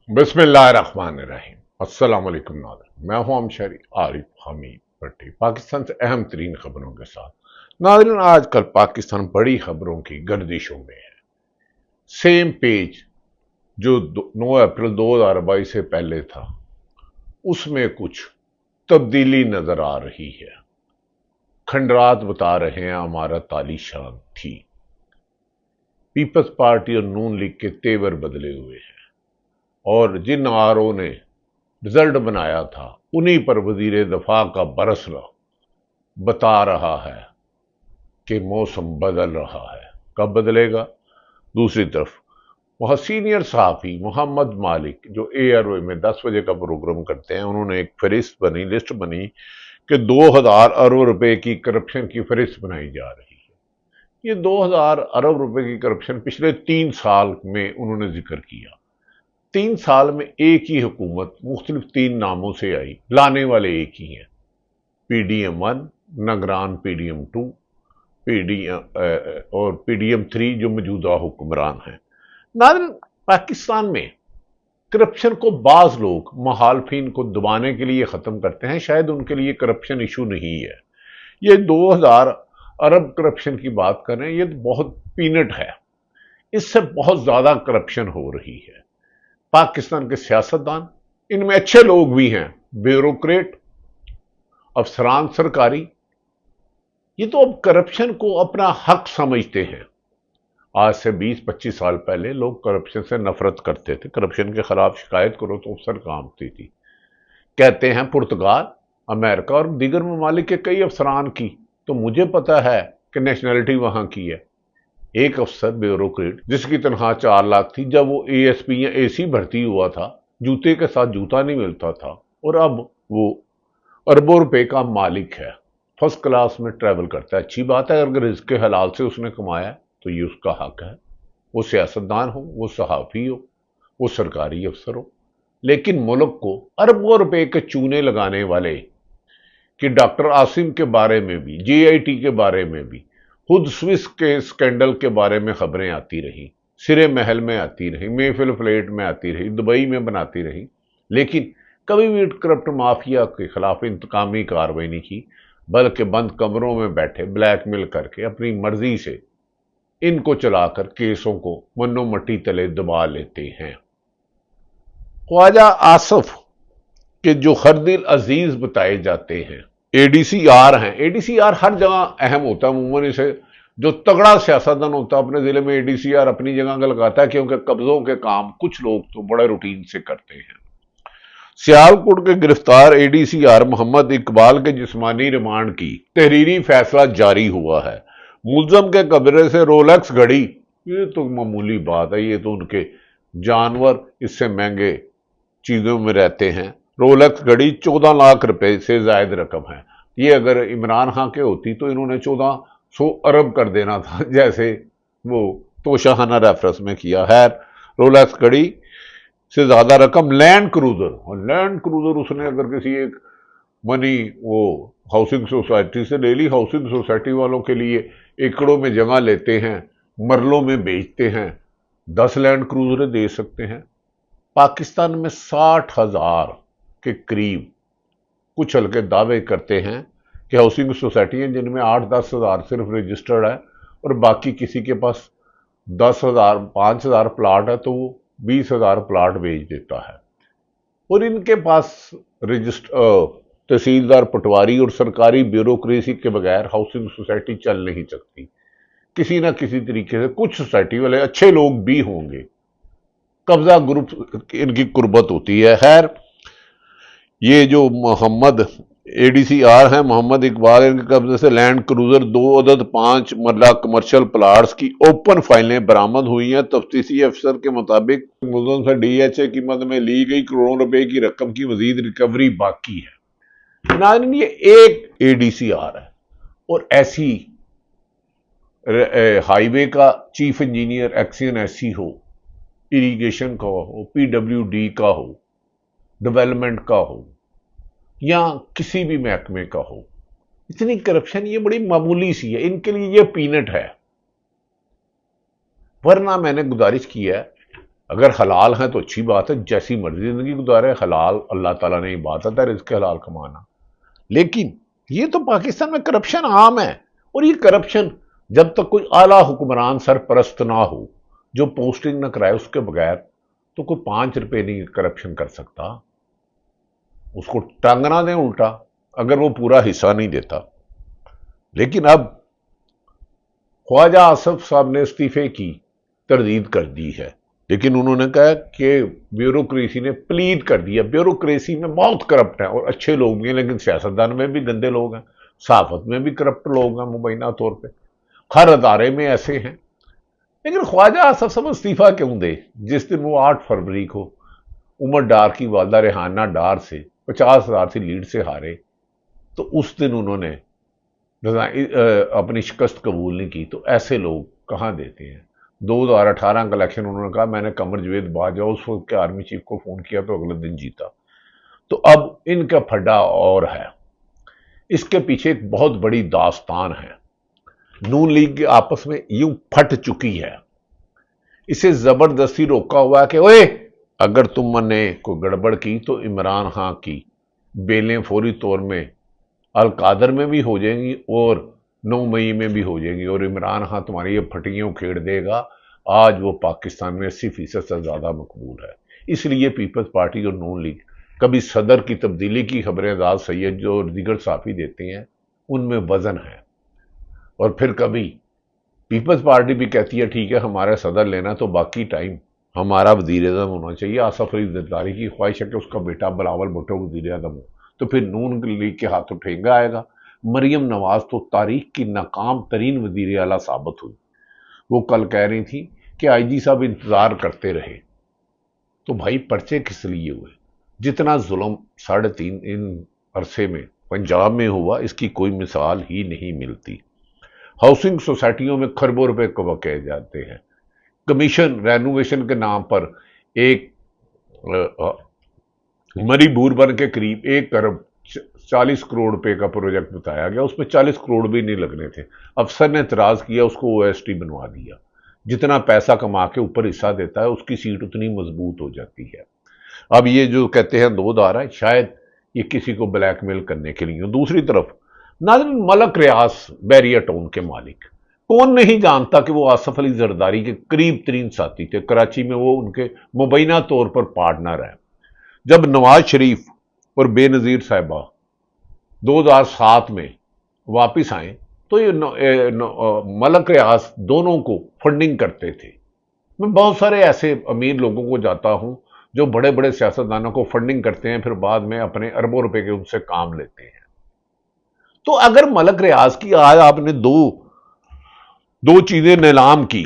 बिस्मिल्लाहिर्रहमानिर्रहीम। अस्सलाम वालेकुम नाज़रीन, मैं हूं अमशरी आरिफ हमीद भट्टी, पाकिस्तान से अहम तरीन खबरों के साथ। नाज़रीन, आजकल पाकिस्तान बड़ी खबरों की गर्दिशों में है। सेम पेज जो 9 अप्रैल 2022 से पहले था, उसमें कुछ तब्दीली नजर आ रही है। खंडरात बता रहे हैं हमारा तालीशान थी। पीपल्स पार्टी और नून लीग के तेवर बदले हुए हैं, और जिन आरओ ने रिजल्ट बनाया था उन्हीं पर वजीर दफा का बरसना बता रहा है कि मौसम बदल रहा है। कब बदलेगा? दूसरी तरफ वह सीनियर सहाफी मोहम्मद मालिक, जो एआरओ में 10 बजे का प्रोग्राम करते हैं, उन्होंने एक लिस्ट बनी कि 2000 अरब रुपए की करप्शन की फहरिस्त बनाई जा रही है। ये 2000 अरब रुपए की करप्शन पिछले 3 साल में उन्होंने जिक्र किया। 3 साल में एक ही हुकूमत मुख्तलिफ 3 नामों से आई, लाने वाले एक ही हैं। PDM-1, नगरान PDM-2, और PDM-3 जो मौजूदा हुक्मरान हैं। नाज़रीन, पाकिस्तान में करप्शन को बाज लोग मुखालफिन को दबाने के लिए खत्म करते हैं। शायद उनके लिए करप्शन इशू नहीं है। ये 2000 अरब करप्शन की बात कर रहे हैं, ये तो बहुत पीनट है। इससे बहुत ज्यादा करप्शन हो रही है। पाकिस्तान के सियासतदान, इनमें अच्छे लोग भी हैं, ब्यूरोक्रेट, अफसरान सरकारी, ये तो अब करप्शन को अपना हक समझते हैं। आज से 20-25 साल पहले लोग करप्शन से नफरत करते थे। करप्शन के खिलाफ शिकायत करो तो अफसर कांपती थी। कहते हैं पुर्तगाल, अमेरिका और दीगर ममालिक के कई अफसरान की तो मुझे पता है कि नेशनलिटी वहां की है। एक अफसर ब्यूरोक्रेट जिसकी तनख्वाह 4 लाख थी, जब वो ASP या AC भर्ती हुआ था, जूते के साथ जूता नहीं मिलता था, और अब वो अरबों रुपए का मालिक है। फर्स्ट क्लास में ट्रैवल करता है। अच्छी बात है, अगर इसके हलाल से उसने कमाया तो ये उसका हक है। वो सियासतदान हो, वो सहाफी हो, वो सरकारी अफसर हो। लेकिन मुल्क को अरबों रुपए के चूने लगाने वाले कि डॉक्टर आसिम के बारे में भी, JIT के बारे में भी, खुद स्विस के स्कैंडल के बारे में खबरें आती रही, सिरे महल में आती रही, मेफिल फ्लेट में आती रही, दुबई में बनाती रही, लेकिन कभी भी करप्ट माफिया के खिलाफ इंतकामी कार्रवाई नहीं की, बल्कि बंद कमरों में बैठे ब्लैकमेल करके अपनी मर्जी से इनको चलाकर केसों को मन्नो मट्टी तले दबा लेते हैं। ख्वाजा आसफ के जो हरदिल अजीज बताए जाते हैं, ADCR हैं। ADCR हर जगह अहम होता है। अमूमन इसे जो तगड़ा सियासतदान होता है अपने जिले में ADCR अपनी जगह लगाता है, क्योंकि कब्जों के काम कुछ लोग तो बड़े रूटीन से करते हैं। सियालकोट के गिरफ्तार ADCR मोहम्मद इकबाल के जिस्मानी रिमांड की तहरीरी फैसला जारी हुआ है। मुलजम के कब्जे से रोलेक्स घड़ी, ये तो मामूली बात है, ये तो उनके जानवर इससे महंगे चीजों में रहते हैं। रोलेक्स घड़ी 14 लाख रुपए से ज्यादा रकम है। ये अगर इमरान खान के होती तो इन्होंने 1400 अरब कर देना था, जैसे वो तोशाखाना रेफरेंस में किया है। रोलेक्स घड़ी से ज्यादा रकम लैंड क्रूजर, और लैंड क्रूजर उसने अगर किसी एक मनी वो हाउसिंग सोसाइटी से ले ली। हाउसिंग सोसाइटी वालों के लिए एकड़ों में जगह लेते हैं, मरलों में बेचते हैं, 10 लैंड क्रूजरें दे सकते हैं। पाकिस्तान में 60,000 के करीब कुछ हल्के दावे करते हैं कि हाउसिंग सोसाइटी हैं जिनमें 8-10 हजार सिर्फ रजिस्टर्ड है, और बाकी किसी के पास 10,000 5,000 प्लाट है तो वो 20,000 प्लाट बेच देता है। और इनके पास तहसीलदार, पटवारी और सरकारी ब्यूरोक्रेसी के बगैर हाउसिंग सोसाइटी चल नहीं सकती। किसी ना किसी तरीके से कुछ सोसाइटी वाले अच्छे लोग भी होंगे, कब्जा ग्रुप इनकी कुर्बत होती है। खैर, ये जो मोहम्मद ADCR हैं, मोहम्मद इकबाल, इनके कब्जे से लैंड क्रूजर 2 अदद 5 मरला कमर्शियल प्लाट्स की ओपन फाइलें बरामद हुई हैं। तफ्तीशी अफसर के मुताबिक मुलजम से DHA कीमत में ली गई करोड़ों रुपए की रकम की मजीद रिकवरी बाकी है। नाज़रीन, ये एक ADCR है, और ऐसी हाईवे का चीफ इंजीनियर एक्सियन SC हो, इरिगेशन का हो, PWD का हो, डेवलपमेंट का हो, या किसी भी महकमे का हो, इतनी करप्शन ये बड़ी मामूली सी है, इनके लिए ये पीनट है। वरना मैंने गुजारिश की है اگر حلال ہیں تو اچھی بات ہے، جیسی مرضی زندگی گزارے، حلال اللہ تعالیٰ نے یہ بات ہے رزق حلال کمانا، لیکن یہ تو پاکستان میں کرپشن عام ہے، اور یہ کرپشن جب تک کوئی اعلیٰ حکمران سرپرست نہ ہو جو پوسٹنگ نہ کرائے اس کے بغیر، تو کوئی 5 روپے نہیں کرپشن کر سکتا، اس کو ٹانگنا دیں الٹا اگر وہ پورا حصہ نہیں دیتا۔ لیکن اب خواجہ آصف صاحب نے استعفے کی تردید کر دی ہے، لیکن انہوں نے کہا کہ بیوروکریسی نے پلیڈ کر دیا، بیوروکریسی میں بہت کرپٹ ہیں، اور اچھے لوگ بھی ہیں لیکن سیاستدان میں بھی گندے لوگ ہیں، صحافت میں بھی کرپٹ لوگ ہیں مبینہ طور پہ، ہر ادارے میں ایسے ہیں۔ لیکن خواجہ آصف صاحب استعفیٰ کیوں دے؟ جس دن وہ 8 فروری کو عمر ڈار کی والدہ ریحانہ ڈار سے 50,000 سے لیڈ سے ہارے، تو اس دن انہوں نے اپنی شکست قبول نہیں کی، تو ایسے لوگ کہاں دیتے ہیں؟ 2018 کا الیکشن انہوں نے کہا میں نے قمر جاوید باجوہ اس وقت کے آرمی چیف کو فون کیا تو اگلے دن جیتا۔ تو اب ان کا پھڈا اور ہے، اس کے پیچھے ایک بہت بڑی داستان ہے، نون لیگ کے آپس میں یوں پھٹ چکی ہے، اسے زبردستی روکا ہوا ہے کہ اوے اگر تم نے کوئی گڑبڑ کی تو عمران خان کی بیلیں فوری طور میں القادر میں بھی ہو جائیں گی اور 9 مئی میں بھی ہو جائیں گی، اور عمران خان تمہاری یہ پھٹیوں کھیڑ دے گا۔ آج وہ پاکستان میں 80% سے زیادہ مقبول ہے، اس لیے پیپلز پارٹی اور نون لیگ کبھی صدر کی تبدیلی کی خبریں آزاد سید جو دیگر صحافی دیتے ہیں ان میں وزن ہے، اور پھر کبھی پیپلز پارٹی بھی کہتی ہے ٹھیک ہے ہمارا صدر لینا تو باقی ٹائم ہمارا وزیر اعظم ہونا چاہیے۔ آصف علی زرداری کی خواہش ہے کہ اس کا بیٹا بلاول بھٹو وزیر اعظم ہو، تو پھر نون لیگ کے ہاتھوں ٹھینگا آئے گا۔ مریم نواز تو تاریخ کی ناکام ترین وزیر اعلیٰ ثابت ہوئی، وہ کل کہہ رہی تھی کہ آئی جی صاحب انتظار کرتے رہے، تو بھائی پرچے کس لیے ہوئے؟ جتنا ظلم 3.5 ان عرصے میں پنجاب میں ہوا اس کی کوئی مثال ہی نہیں ملتی۔ ہاؤسنگ سوسائٹیوں میں کھربوں روپے کہے جاتے ہیں، کمیشن رینوویشن کے نام پر ایک مری بوربن کے قریب 1 ارب 40 کروڑ روپے کا پروجیکٹ بتایا گیا، اس میں 40 کروڑ بھی نہیں لگنے تھے، افسر نے اعتراض کیا، اس کو او ایس ٹی بنوا دیا۔ جتنا پیسہ کما کے اوپر حصہ دیتا ہے اس کی سیٹ اتنی مضبوط ہو جاتی ہے۔ اب یہ جو کہتے ہیں 2 دھارا شاید یہ کسی کو بلیک میل کرنے کے لیے۔ دوسری طرف ناظرین، ملک ریاض بیریا ٹاؤن کے مالک، کون نہیں جانتا کہ وہ آصف علی زرداری کے قریب ترین ساتھی تھے، کراچی میں وہ ان کے مبینہ طور پر پارٹنر ہیں۔ جب نواز شریف اور بے نظیر صاحبہ 2007 میں واپس آئیں تو یہ ملک ریاض دونوں کو فنڈنگ کرتے تھے۔ میں بہت سارے ایسے امیر لوگوں کو جاتا ہوں جو بڑے بڑے سیاستدانوں کو فنڈنگ کرتے ہیں، پھر بعد میں اپنے اربوں روپے کے ان سے کام لیتے ہیں۔ تو اگر ملک ریاض کی آج آپ نے دو چیزیں نیلام کی،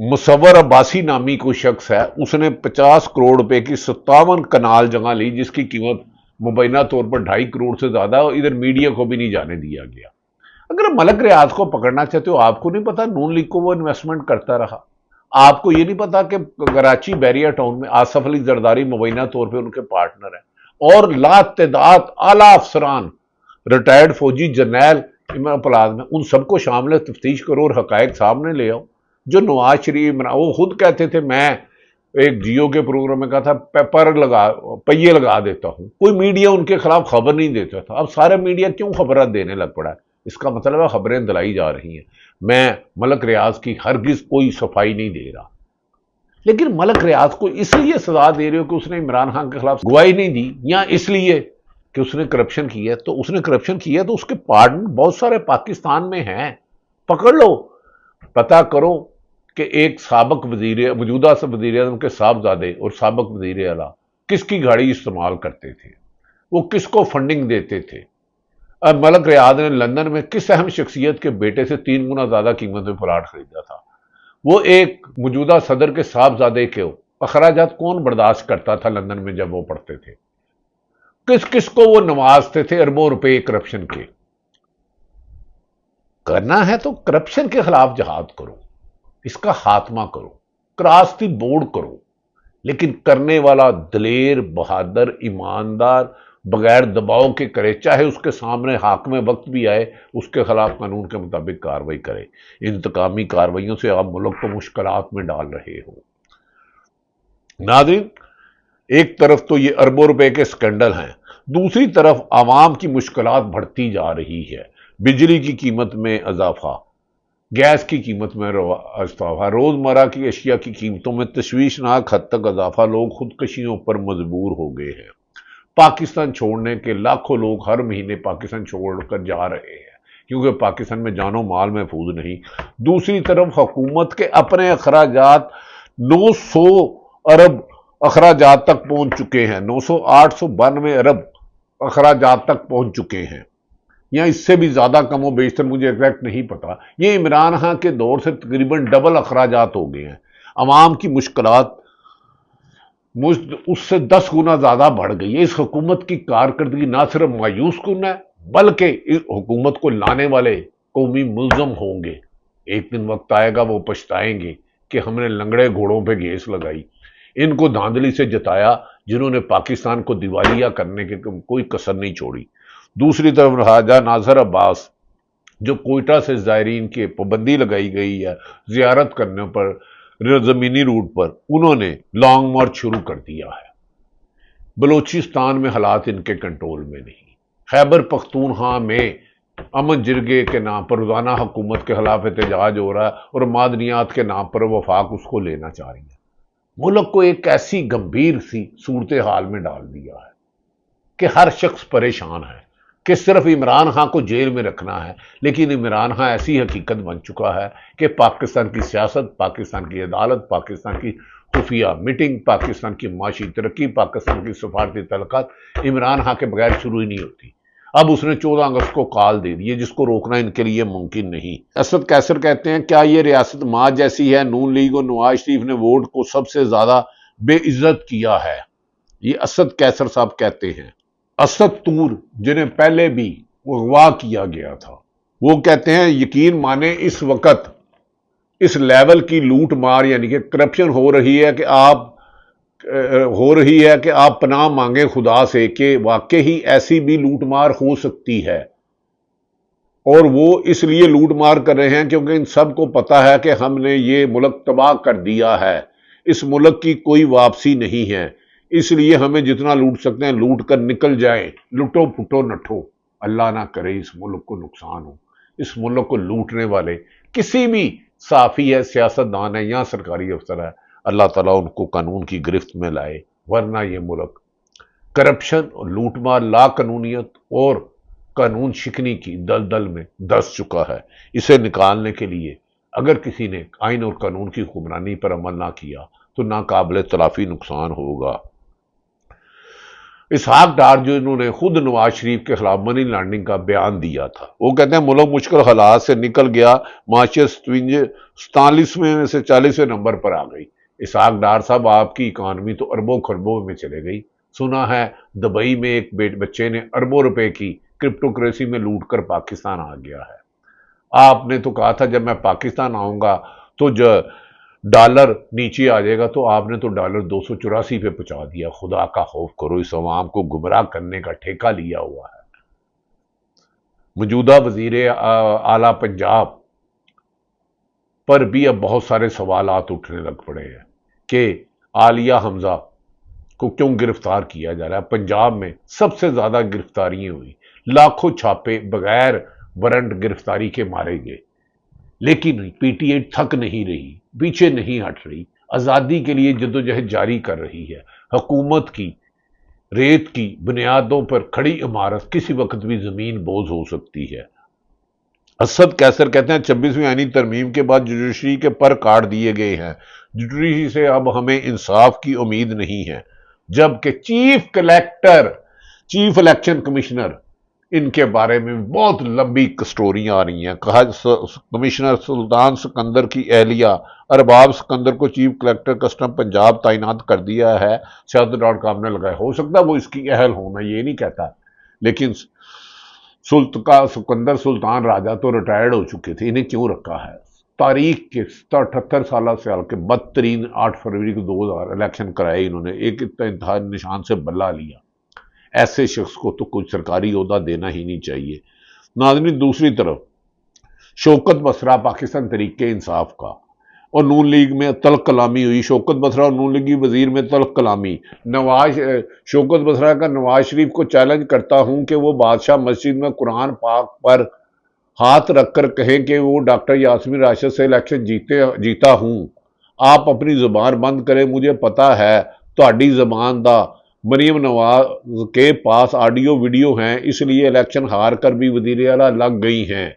مصور عباسی نامی کوئی شخص ہے، اس نے 50 کروڑ روپے کی 57 کنال جگہ لی جس کی قیمت مبینہ طور پر 2.5 کروڑ سے زیادہ، اور ادھر میڈیا کو بھی نہیں جانے دیا گیا۔ اگر ملک ریاض کو پکڑنا چاہتے ہو، آپ کو نہیں پتا نون لیگ کو وہ انویسٹمنٹ کرتا رہا؟ آپ کو یہ نہیں پتا کہ کراچی بیریا ٹاؤن میں آصف علی زرداری مبینہ طور پہ ان کے پارٹنر ہیں، اور لا تعداد اعلیٰ افسران، ریٹائرڈ فوجی جرنیل پلازم، ان سب کو شامل تفتیش کرو اور حقائق سامنے لے آؤ۔ جو نواز شریف وہ خود کہتے تھے، میں ایک جیو کے پروگرام میں کہا تھا پہیے لگا دیتا ہوں، کوئی میڈیا ان کے خلاف خبر نہیں دیتا تھا، اب سارے میڈیا کیوں خبرات دینے لگ پڑا ہے؟ اس کا مطلب ہے خبریں دلائی جا رہی ہیں۔ میں ملک ریاض کی ہرگز کوئی صفائی نہیں دے رہا، لیکن ملک ریاض کو اس لیے سزا دے رہے ہو کہ اس نے عمران خان کے خلاف گواہی نہیں دی، یا اس لیے کہ اس نے کرپشن کی ہے؟ تو اس نے کرپشن کی ہے تو اس کے پارٹنر بہت سارے پاکستان میں ہیں، پکڑ لو، پتہ کرو کہ ایک سابق موجودہ وزیر اعظم کے صاحبزادے اور سابق وزیر اعلیٰ کس کی گاڑی استعمال کرتے تھے، وہ کس کو فنڈنگ دیتے تھے۔ ملک ریاض نے لندن میں کس اہم شخصیت کے بیٹے سے 3 گنا زیادہ قیمت میں پلاٹ خریدا تھا؟ وہ ایک موجودہ صدر کے صاحبزادے کے اخراجات کون برداشت کرتا تھا لندن میں جب وہ پڑھتے تھے؟ کس کو وہ نوازتے تھے اربوں روپے کرپشن کے؟ کرنا ہے تو کرپشن کے خلاف جہاد کرو، اس کا خاتمہ کرو، کراس دی بورڈ کرو، لیکن کرنے والا دلیر، بہادر، ایماندار، بغیر دباؤ کے کرے، چاہے اس کے سامنے حاکم وقت بھی آئے، اس کے خلاف قانون کے مطابق کارروائی کرے۔ انتقامی کارروائیوں سے آپ ملک کو مشکلات میں ڈال رہے ہو۔ नाज़रीन, एक तरफ तो ये अरबों रुपए के स्कैंडल हैं, दूसरी तरफ आवाम की मुश्किलात बढ़ती जा रही है। बिजली की कीमत में इजाफा, गैस की कीमत में इजाफा, रोजमर्रा की अशिया की कीमतों में तशवीशनाक हद तक इजाफा, लोग खुदकशियों पर मजबूर हो गए हैं। पाकिस्तान छोड़ने के लाखों लोग हर महीने पाकिस्तान छोड़कर जा रहे हैं क्योंकि पाकिस्तान में जानो माल महफूज नहीं। दूसरी तरफ हुकूमत के अपने अखराजात 900 अरब अखराजात तक पहुंच चुके हैं, 892 अरब अखराजात तक पहुंच चुके हैं, या इससे भी ज्यादा कम हो बेशतर, मुझे एग्जैक्ट नहीं पता। ये इमरान खान के दौर से तकरीबन डबल अखराजात हो गए हैं। अवाम की मुश्किलात उससे 10 गुना ज्यादा बढ़ गई है। इस हुकूमत की कारकर्दगी ना सिर्फ मायूस कुन है बल्कि इस हुकूमत को लाने वाले कौमी मुल्ज़म होंगे। एक दिन वक्त आएगा वो पछताएंगे कि हमने लंगड़े घोड़ों पे घेस लगाई, इनको धांधली से जताया, जिन्होंने पाकिस्तान को दिवालिया करने के कोई कसर नहीं छोड़ी। दूसरी तरफ राजा नाजर अब्बास, जो कोयटा से ज़ायरीन की पाबंदी लगाई गई है जियारत करने पर जमीनी रूट पर, उन्होंने लॉन्ग मार्च शुरू कर दिया है। बलूचिस्तान में हालात इनके कंट्रोल में नहीं। खैबर पख्तूनख्वा में अमन जिरगे के नाम पर रोजाना हुकूमत के खिलाफ एहतजाज हो रहा है और मादनियात के नाम पर वफाक उसको लेना चाह रही है। मुल्क को एक ऐसी गंभीर सी सूरत हाल में डाल दिया है कि हर शख्स परेशान है कि सिर्फ इमरान खान को जेल में रखना है। लेकिन इमरान खान ऐसी हकीकत बन चुका है कि पाकिस्तान की सियासत, पाकिस्तान की अदालत, पाकिस्तान की खुफिया मीटिंग, पाकिस्तान की माशी तरक्की, पाकिस्तान की सफारती तलकात इमरान खान के बगैर शुरू ही नहीं होती। अब उसने 14 अगस्त को कॉल दे दी है, जिसको रोकना इनके लिए मुमकिन नहीं। असद कैसर कहते हैं, क्या ये रियासत माँ जैसी है? नून लीग और नवाज शरीफ ने वोट को सबसे ज्यादा बेइज्जत किया है, ये असद कैसर साहब कहते हैं। असद तूर, जिन्हें पहले भी अगवा किया गया था, वो कहते हैं यकीन माने इस वक्त इस लेवल की लूट मार यानी कि करप्शन हो रही है कि आप पनाह मांगे खुदा से कि वाकई ही ऐसी भी लूट मार हो सकती है। और वो इसलिए लूट मार कर रहे हैं क्योंकि इन सबको पता है कि हमने ये मुल्क तबाह कर दिया है, इस मुल्क की कोई वापसी नहीं है, इसलिए हमें जितना लूट सकते हैं लूट कर निकल जाए, लुटो पुटो नठो। अल्लाह ना करे इस मुल्क को नुकसान हो। इस मुल्क को लूटने वाले किसी भी साफी है, सियासतदान है या सरकारी अफसर है, अल्लाह ताला उनको कानून की गिरफ्त में लाए, वरना ये मुल्क करप्शन और लूटमार, लाकानूनियत और कानून शिकनी की दलदल में धंस चुका है। इसे निकालने के लिए अगर किसी ने आइन और कानून की हुक्मरानी पर अमल ना किया तो नाकाबिले तलाफी नुकसान होगा। इसहाक डार, जो इन्होंने खुद नवाज शरीफ के खिलाफ मनी लॉन्ड्रिंग का बयान दिया था, वो कहते हैं मुल्क मुश्किल हालात से निकल गया, माशियत 47वें में से 40वें नंबर पर आ गई। इसहाक डार साहब, आपकी इकानमी तो अरबों खरबों में चले गई। सुना है दुबई में एक बच्चे ने अरबों रुपए की क्रिप्टो करेंसी में लूट कर पाकिस्तान आ गया है। आपने तो कहा था जब मैं पाकिस्तान आऊंगा तो जो डॉलर नीचे आ जाएगा, तो आपने तो डॉलर 284 पे पहुंचा दिया। खुदा का खौफ करो, इस अवाम को गुमराह करने का ठेका लिया हुआ है। मौजूदा वजीर आला पंजाब पर भी अब बहुत सारे सवालात उठने लग पड़े हैं कि आलिया हमजा को क्यों गिरफ्तार किया जा रहा है। पंजाब में सबसे ज्यादा गिरफ्तारियां हुई, लाखों छापे बगैर वारंट गिरफ्तारी के मारे गए, लेकिन पीटीआई थक नहीं रही, पीछे नहीं हट रही, आजादी के लिए जद्दोजहद जारी कर रही है। हुकूमत की रेत की बुनियादों पर खड़ी इमारत किसी वक्त भी जमीन बोझ हो सकती है। असद कैसर कहते हैं 26वीं आईनी तरमीम के बाद जुडिशरी के पर काट दिए गए हैं, जुडिशरी से अब हमें इंसाफ की उम्मीद नहीं है, जबकि chief collector, chief election commissioner, इनके बारे में बहुत लंबी स्टोरियां आ रही हैं। कहा कमिश्नर सुल्तान सिकंदर की एहलिया अरबाब सिकंदर को चीफ कलेक्टर कस्टम पंजाब तैनात कर दिया है, सियासत.com ने लगाया। हो सकता है वो इसकी अहल हो, मैं ये नहीं कहता, लेकिन सिकंदर सुल्तान राजा तो रिटायर्ड हो चुके थे, इन्हें क्यों रखा है? तारीख के 78 साल के बदतरीन 8 फरवरी को 2000 इलेक्शन कराए इन्होंने, एक इंतहा निशान से बल्ला लिया। ऐसे शख्स को तो कुछ सरकारी ओहदा देना ही नहीं चाहिए। नाज़रीन, दूसरी तरफ शौकत बसरा पाकिस्तान तहरीक इंसाफ का اور نون لیگ میں تلخ کلامی ہوئی، شوکت بسرا اور نون لیگی وزیر میں تلخ کلامی۔ شوکت بسرا کا نواز شریف کو چیلنج کرتا ہوں کہ وہ بادشاہ مسجد میں قرآن پاک پر ہاتھ رکھ کر کہیں کہ وہ ڈاکٹر یاسمین راشد سے الیکشن جیتا ہوں۔ آپ اپنی زبان بند کریں، مجھے پتا ہے تہاڈی زبان دا مریم نواز کے پاس آڈیو ویڈیو ہیں، اس لیے الیکشن ہار کر بھی وزیر اعلیٰ لگ گئی ہیں۔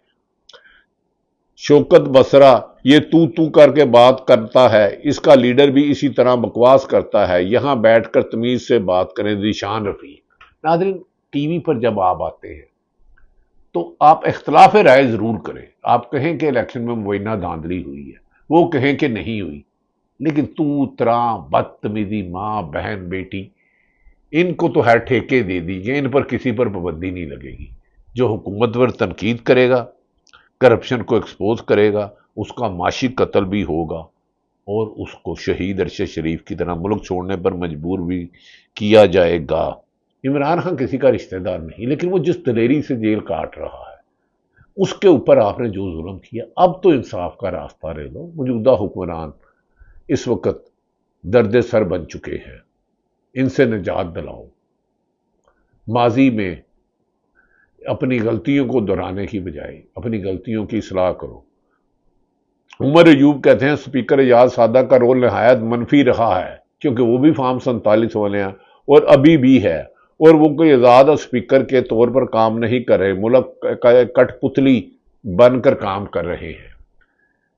شوکت بسرا یہ تو کر کے بات کرتا ہے، اس کا لیڈر بھی اسی طرح بکواس کرتا ہے، یہاں بیٹھ کر تمیز سے بات کریں۔ ذیشان رفیع۔ ناظرین، ٹی وی پر جب آپ آتے ہیں تو آپ اختلاف رائے ضرور کریں، آپ کہیں کہ الیکشن میں مبینہ دھاندلی ہوئی ہے، وہ کہیں کہ نہیں ہوئی، لیکن تراں بدتمیزی ماں بہن بیٹی ان کو تو ہر ٹھیکے دے دیجئے، ان پر کسی پر پابندی نہیں لگے گی۔ جو حکومت پر تنقید کرے گا، کرپشن کو ایکسپوز کرے گا، اس کا معاشی قتل بھی ہوگا اور اس کو شہید ارشد شریف کی طرح ملک چھوڑنے پر مجبور بھی کیا جائے گا۔ عمران خان کسی کا رشتہ دار نہیں، لیکن وہ جس دلیری سے جیل کاٹ رہا ہے، اس کے اوپر آپ نے جو ظلم کیا، اب تو انصاف کا راستہ لے لو۔ موجودہ حکمران اس وقت درد سر بن چکے ہیں، ان سے نجات دلاؤ۔ ماضی میں اپنی غلطیوں کو دہرانے کی بجائے اپنی غلطیوں کی اصلاح کرو۔ عمر ایوب کہتے ہیں سپیکر ایاز صادق کا رول نہایت منفی رہا ہے، کیونکہ وہ بھی فارم 47 والے ہیں اور ابھی بھی ہے، اور وہ کوئی آزاد اسپیکر کے طور پر کام نہیں کر رہے، ملک کا کٹ پتلی بن کر کام کر رہے ہیں۔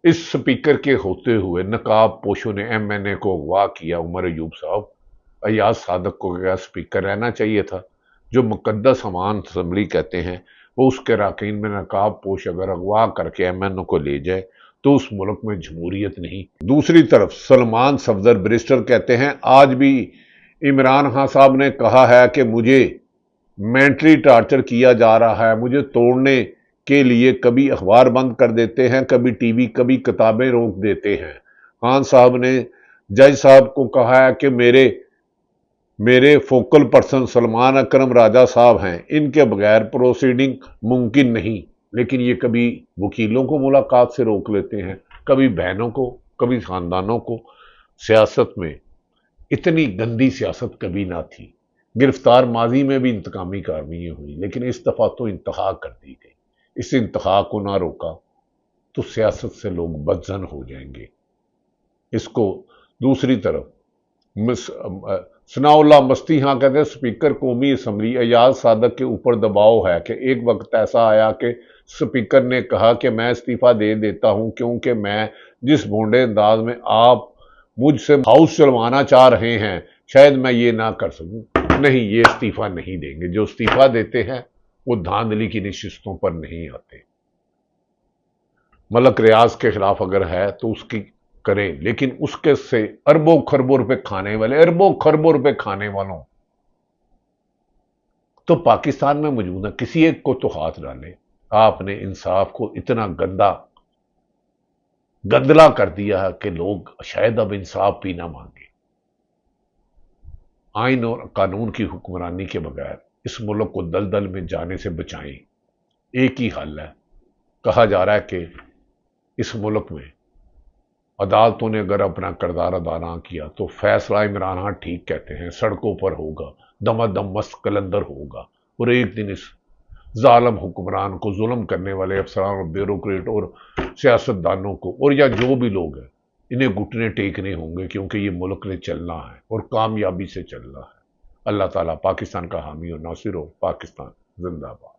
اس سپیکر کے ہوتے ہوئے نقاب پوشوں نے ایم این اے کو اغوا کیا۔ عمر ایوب صاحب، ایاز صادق کو کیا سپیکر رہنا چاہیے تھا؟ جو مقدس امان اسمبلی کہتے ہیں، وہ اس کے راکین میں نقاب پوش اگر اغوا کر کے ایم این اے کو لے جائے تو اس ملک میں جمہوریت نہیں۔ دوسری طرف سلمان صفدر بیرسٹر کہتے ہیں آج بھی عمران خان صاحب نے کہا ہے کہ مجھے مینٹلی ٹارچر کیا جا رہا ہے، مجھے توڑنے کے لیے کبھی اخبار بند کر دیتے ہیں، کبھی ٹی وی، کبھی کتابیں روک دیتے ہیں۔ خان صاحب نے جج صاحب کو کہا ہے کہ میرے فوکل پرسن سلمان اکرم راجہ صاحب ہیں، ان کے بغیر پروسیڈنگ ممکن نہیں، لیکن یہ کبھی وکیلوں کو ملاقات سے روک لیتے ہیں، کبھی بہنوں کو، کبھی خاندانوں کو۔ سیاست میں اتنی گندی سیاست کبھی نہ تھی۔ گرفتار ماضی میں بھی انتقامی کارروائیاں ہوئی، لیکن اس دفعہ تو انتہا کر دی گئی۔ اس انتہا کو نہ روکا تو سیاست سے لوگ بدظن ہو جائیں گے۔ اس کو دوسری طرف ثناء اللہ مستی ہاں کہتے ہیں سپیکر قومی اسمبلی ایاز صادق کے اوپر دباؤ ہے کہ ایک وقت ایسا آیا کہ سپیکر نے کہا کہ میں استعفیٰ دے دیتا ہوں کیونکہ میں جس بھونڈے انداز میں آپ مجھ سے ہاؤس چلوانا چاہ رہے ہیں شاید میں یہ نہ کر سکوں۔ نہیں، یہ استعفیٰ نہیں دیں گے۔ جو استعفیٰ دیتے ہیں وہ دھاندلی کی نشستوں پر نہیں آتے۔ ملک ریاض کے خلاف اگر ہے تو اس کی کریں، لیکن اس کے سے اربوں خربوں روپے کھانے والوں تو پاکستان میں موجود ہے، کسی ایک کو تو ہاتھ ڈالے۔ آپ نے انصاف کو اتنا گندلا کر دیا ہے کہ لوگ شاید اب انصاف بھی نہ مانگے۔ آئین اور قانون کی حکمرانی کے بغیر اس ملک کو دلدل میں جانے سے بچائیں۔ ایک ہی حل ہے۔ کہا جا رہا ہے کہ اس ملک میں عدالتوں نے اگر اپنا کردار ادا نہ کیا تو فیصلہ عمران خان ٹھیک کہتے ہیں سڑکوں پر ہوگا، دم مست قلندر ہوگا، اور ایک دن اس ظالم حکمران کو، ظلم کرنے والے افسران اور بیوروکریٹ اور سیاستدانوں کو، اور یا جو بھی لوگ ہیں، انہیں گھٹنے ٹیکنے ہوں گے، کیونکہ یہ ملک نے چلنا ہے اور کامیابی سے چلنا ہے۔ اللہ تعالیٰ پاکستان کا حامی اور ناصر ہو۔ پاکستان زندہ باد۔